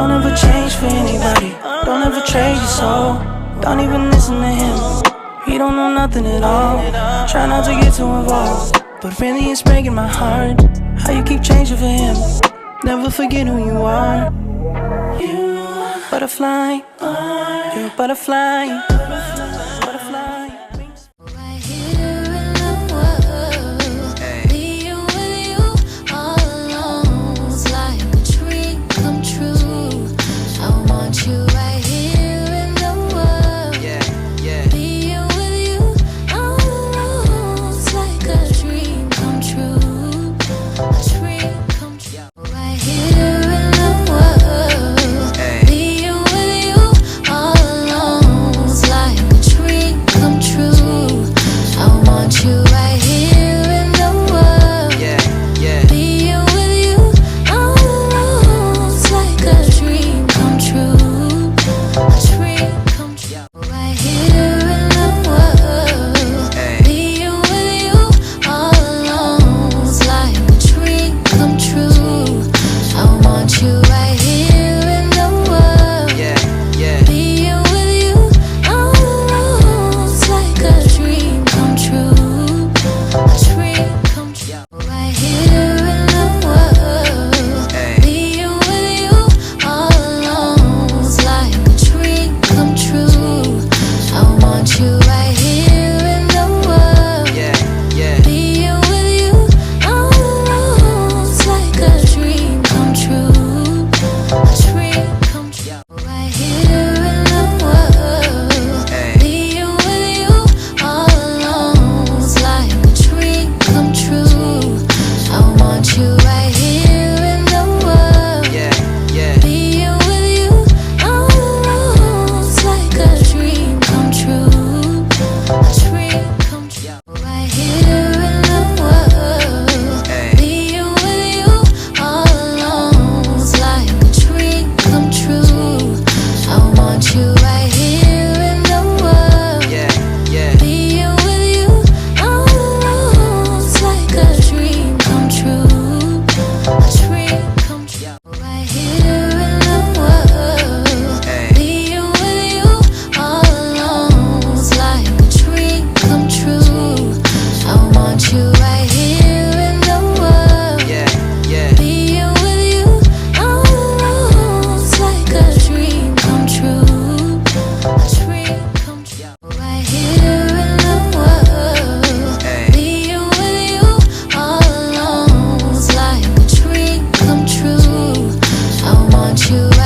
Don't ever change for anybody. Don't ever trade your soul. Don't even listen to him. He don't know nothing at all. Try not to get too involved, but really it's breaking my heart how you keep changing for him. Never forget who you are. You butterfly. You're a butterfly. Butterfly. Right here in the world, being with you all alone is like a dream come true. I want you right here in the world. Being with you all alone is like a dream come true. A dream come true. Right here in the world, being with you all alone is like a dream come true. I want you right here in the world. Being with you all alone is like a dream come true. A dream come true. Right here in the world. Being with you all alone is like a dream come true. I want you right here in the world. Being with you all alone is like a dream come true. A dream come true. Right here in the world. Being with you all alone is like a dream come true. I want you right here in the world. Being with you all alone is like a dream come true. A dream come true. Right here in the world. Being with you all alone is like a dream come true. I want you right here in the world. Being with you all alone is like a dream come true. A dream come true. Right here in the world. Being with you all alone is like a dream come true. I want you right here in the world. Being with you all alone is like a dream come true. A dream come true. Right here in the world. Being with you all alone is like a dream come true. I want you right here in the world. Being with you all alone is like a dream come true. A dream come true. Right here in the world. Being with you all alone is like a dream come true. I want you right